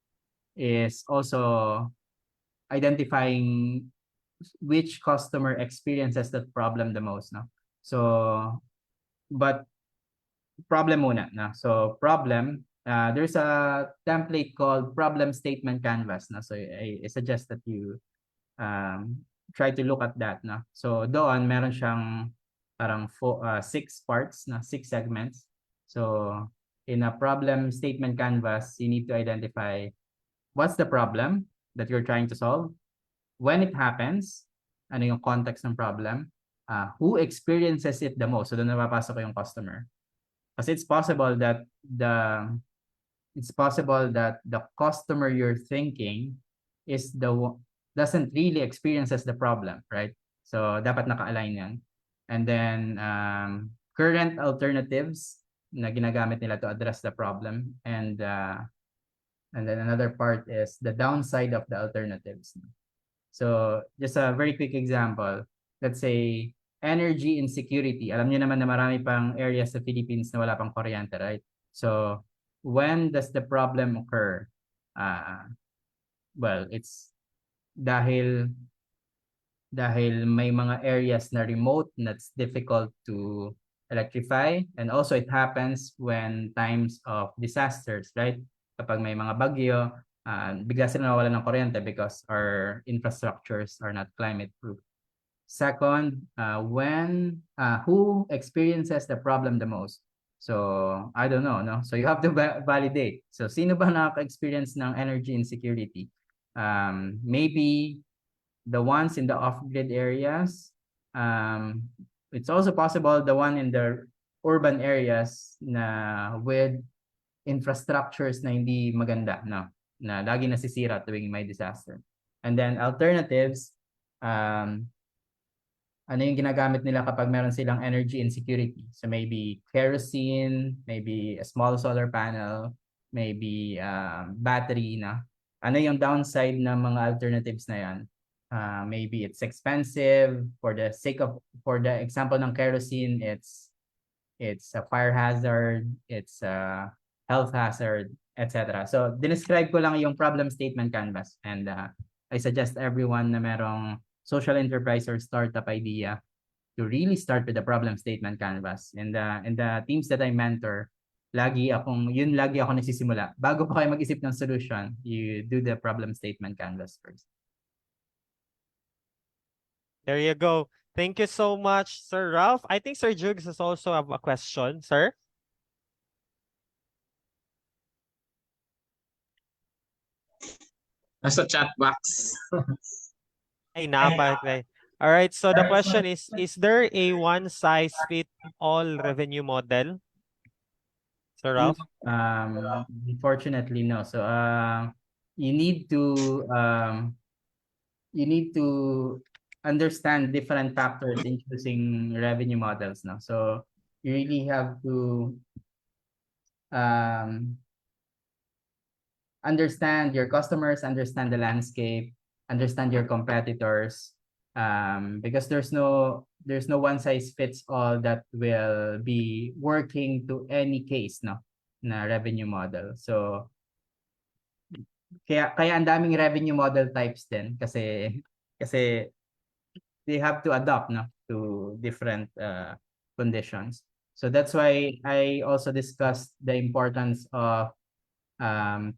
is also identifying which customer experiences that problem the most, no? So, but problem muna, no? So, problem, there's a template called problem statement canvas, no? So, I suggest that you try to look at that, no? So, doon, meron siyang parang 6 parts, no? 6 segments. So, in a problem statement canvas, you need to identify what's the problem that you're trying to solve, when it happens, ano yung context ng problem, who experiences it the most. So doon napapasok yung customer. Kasi it's possible that the customer you're thinking is doesn't really experiences the problem, right? So dapat naka-align yan. And then current alternatives na ginagamit nila to address the problem, and then another part is the downside of the alternatives. So just a very quick example, let's say energy insecurity. Alam niyo naman na marami pang areas sa Philippines na wala pang kuryente, right? So when does the problem occur? Well, it's dahil may mga areas na remote that's difficult to electrify, and also it happens when times of disasters, right? Kapag may mga bagyo, bigla sila nawawalan ng kuryente because our infrastructures are not climate proof. Second, who experiences the problem the most? So I don't know, no? So you have to validate. So sino ba nakaka-experience ng energy insecurity? Maybe the ones in the off-grid areas. It's also possible the one in the urban areas na with infrastructures na hindi maganda, no? Na lagi nasisira tuwing may disaster. And then alternatives, ano yung ginagamit nila kapag meron silang energy insecurity? So maybe kerosene, maybe a small solar panel, maybe battery na. Ano yung downside ng mga alternatives na yan? Maybe it's expensive. For the example ng kerosene, it's a fire hazard, it's a health hazard, etc. So, dinescribe ko lang yung problem statement canvas, and I suggest everyone na merong social enterprise or startup idea to really start with the problem statement canvas. And the teams that I mentor, lagi ako nagsisimula. Bago pa kayo mag-isip ng solution, you do the problem statement canvas first. There you go. Thank you so much, Sir Ralph. I think Sir Jugs has also have a question, sir. Nasa chat box. Ay, napakay. All right, so the question is there a one-size-fit-all revenue model? Sir Ralph? Unfortunately, no. So, you need to understand different factors in choosing revenue models now. So you really have to understand your customers, understand the landscape, understand your competitors, because there's no one size fits all that will be working to any case, no, na revenue model. So kaya ang daming revenue model types din kasi they have to adapt, no, to different conditions. So that's why I also discussed the importance of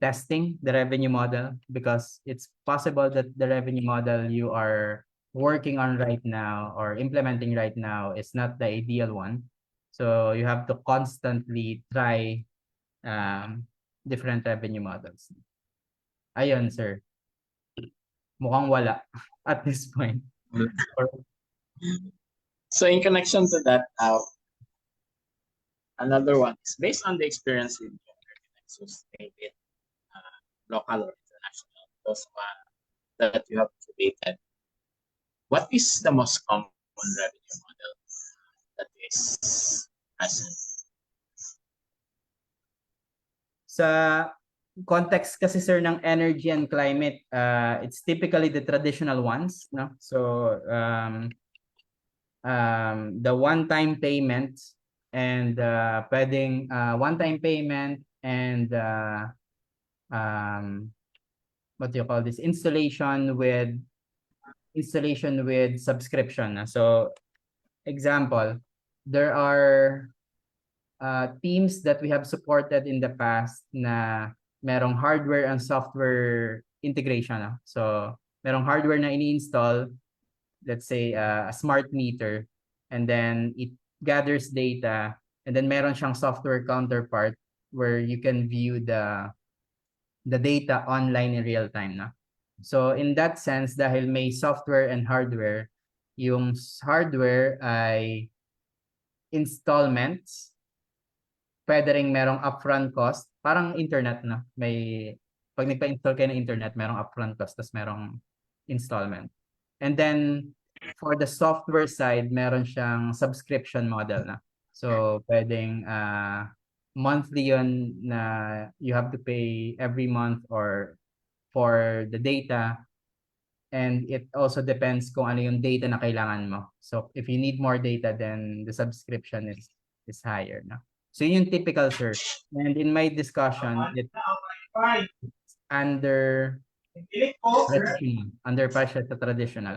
testing the revenue model, because it's possible that the revenue model you are working on right now or implementing right now is not the ideal one. So you have to constantly try different revenue models. Ayun, sir. Mukhang wala at this point. So in connection to that, another one is based on the experience with Nexus, maybe local or international, those that you have created. What is the most common revenue model that is present? Sa context kasi, sir, ng energy and climate, it's typically the traditional ones, no? So the one-time payment and pwedeng one-time payment and what do you call this, installation with subscription. So example, there are teams that we have supported in the past na merong hardware and software integration. So merong hardware na ini-install, let's say a smart meter, and then it gathers data, and then meron siyang software counterpart where you can view the data online in real time na. So in that sense, dahil may software and hardware, yung hardware ay installments, pwede ring merong upfront cost, parang internet na. Pag nagpa-install kayo ng internet, merong upfront cost, tapos merong installment. And then, for the software side, meron siyang subscription model na. So, pwedeng monthly yun na you have to pay every month or for the data. And it also depends kung ano yung data na kailangan mo. So, if you need more data, then the subscription is higher. No? So, yun yung typical, sir. And in my discussion, it's under traditional. Under pa siya sa traditional.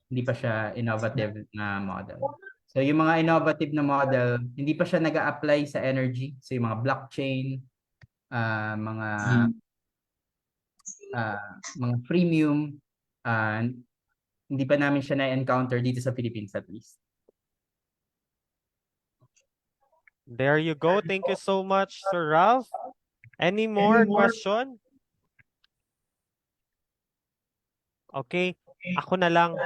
Hindi pa siya innovative na model. So, yung mga innovative na model, hindi pa siya nag-a-apply sa energy. So, yung mga blockchain, mga premium, hindi pa namin siya na-encounter dito sa Philippines at least. There you go. Thank you so much, Sir Ralph. Any more question? Okay, ako na lang.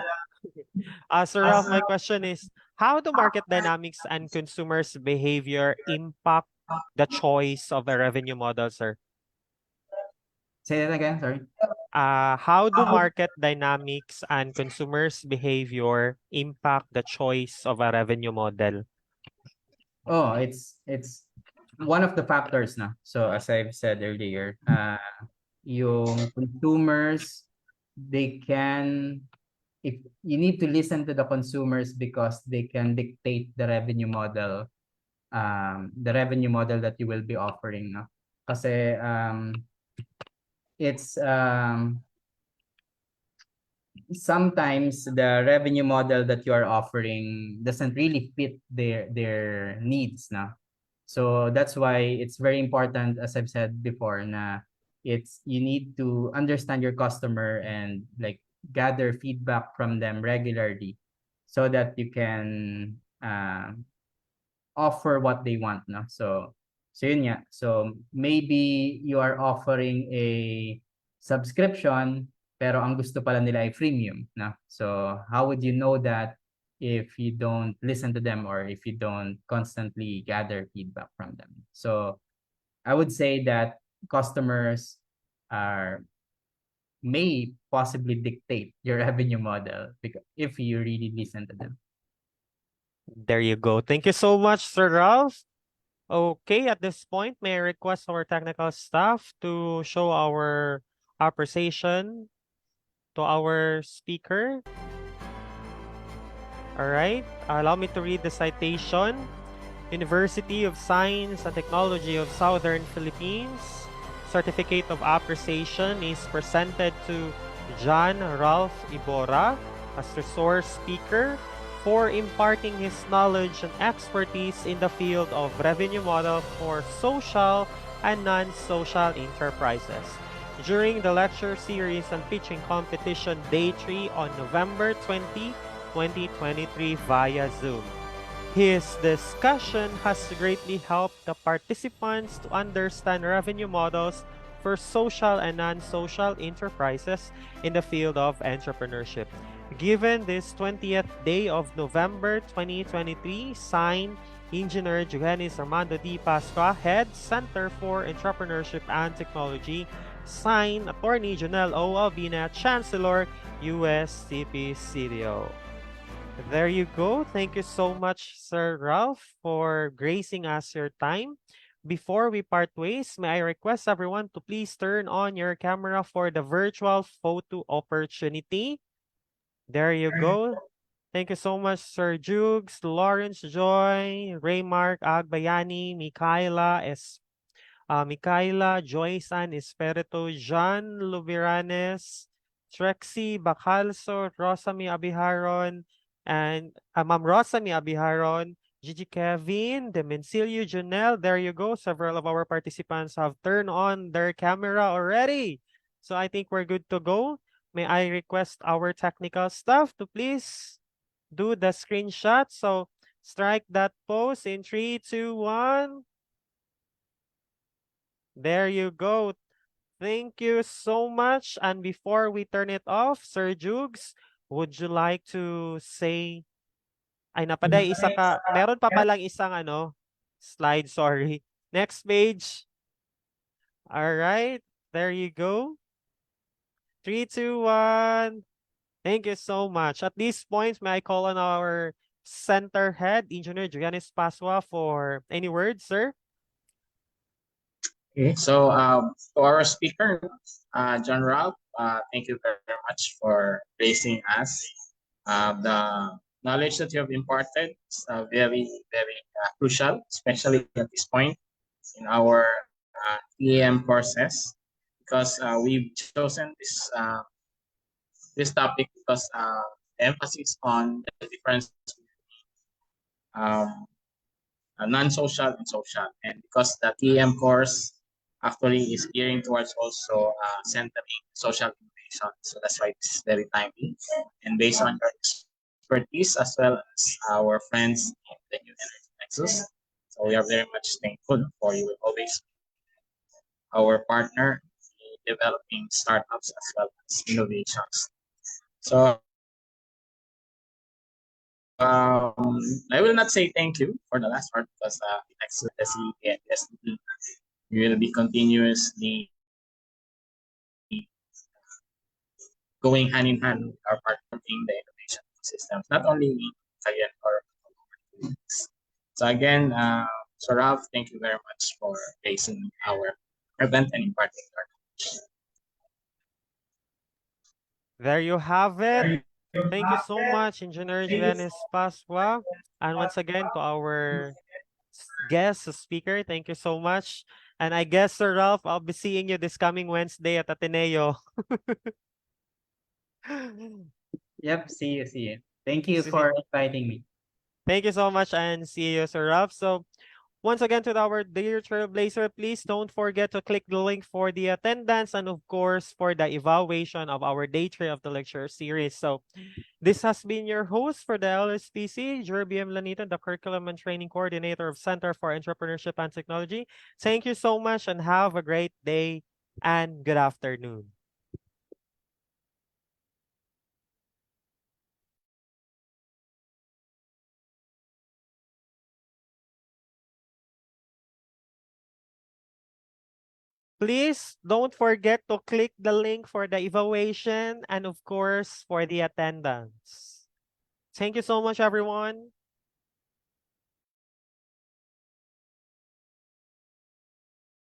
Sir Ralph, my question is, how do market dynamics and consumers' behavior impact the choice of a revenue model, sir? Say that again, sorry. How do market dynamics and consumers' behavior impact the choice of a revenue model? Oh, it's one of the factors na. So as I've said earlier, yung consumers, if you need to listen to the consumers because they can dictate the revenue model that you will be offering. No? Kasi it's sometimes the revenue model that you are offering doesn't really fit their needs na. So that's why it's very important, as I've said before, na you need to understand your customer and like gather feedback from them regularly so that you can offer what they want, no? So yun nga. So maybe you are offering a subscription pero ang gusto pala nila ay freemium, no? So how would you know that if you don't listen to them or if you don't constantly gather feedback from them? So I would say that customers may possibly dictate your revenue model if you really listen to them. There you go. Thank you so much, Sir Ralph. Okay, at this point, may I request our technical staff to show our appreciation to our speaker. All right, allow me to read the citation. University of Science and Technology of Southern Philippines. Certificate of Appreciation is presented to John Ralph Ebora as resource speaker for imparting his knowledge and expertise in the field of revenue model for social and non-social enterprises. During the lecture series and pitching competition Day 3 on November 20, 2023 via Zoom. His discussion has greatly helped the participants to understand revenue models for social and non-social enterprises in the field of entrepreneurship. Given this 20th day of November 2023, signed Engineer Johannes Armando D. Pascua, Head, Center for Entrepreneurship and Technology, signed Attorney Janelle O. Albina, Chancellor, USCP CDO. There you go. Thank you so much, Sir Ralph, for gracing us your time. Before we part ways, may I request everyone to please turn on your camera for the virtual photo opportunity. There you go. Thank you so much, Sir Jukes, Lawrence Joy, Raymark, Agbayani, Mikaela, Micaela, Joysan, Espirito, John Lubiranes, Trexie, Bacalso, Rosami Abiharon, and Ma'am Rosami Abiharon, Gigi Kevin, Demencilio, Janelle. There you go. Several of our participants have turned on their camera already. So I think we're good to go. May I request our technical staff to please do the screenshot. So strike that pose in 3, 2, 1. There you go. Thank you so much. And before we turn it off, Sir Jugs, would you like to say, ay napaday, isa ka, meron pa palang isang slide, sorry. Next page. All right, there you go. 3, 2, 1. Thank you so much. At this point, may I call on our center head, Engineer Julianis Pasua, for any words, sir? Okay, so to our speaker, John Ralph, thank you very much for raising us. The knowledge that you have imparted is very, very crucial, especially at this point in our TAM courses, because we've chosen this topic because emphasis on the difference between non-social and social, and because the TM course actually is gearing towards also centering social innovation. So that's why it's very timely. And based on your expertise as well as our friends in the New Energy Nexus, so we are very much thankful for you. Will always be our partner in developing startups as well as innovations. So I will not say thank you for the last part because next to the CE and SDE, we will be continuously going hand in hand with our partner in the innovation systems, not only in Cayenne or so again, Sir Ralph, thank you very much for facing our event and imparting your knowledge. There you have it. Thank you so much, Engineer Julianis Pasua. And once again, to our guest speaker, thank you so much. And I guess, Sir Ralph, I'll be seeing you this coming Wednesday at Ateneo. Yep, see you. Thank you for inviting me. Thank you so much and see you, Sir Ralph. So once again, to our dear Trailblazer, please don't forget to click the link for the attendance and of course for the evaluation of our day 3 of the lecture series. So this has been your host for the LSPC, Jerby M. Lanita, the Curriculum and Training Coordinator of Center for Entrepreneurship and Technology. Thank you so much and have a great day and good afternoon. Please don't forget to click the link for the evaluation and of course for the attendance. Thank you so much, everyone.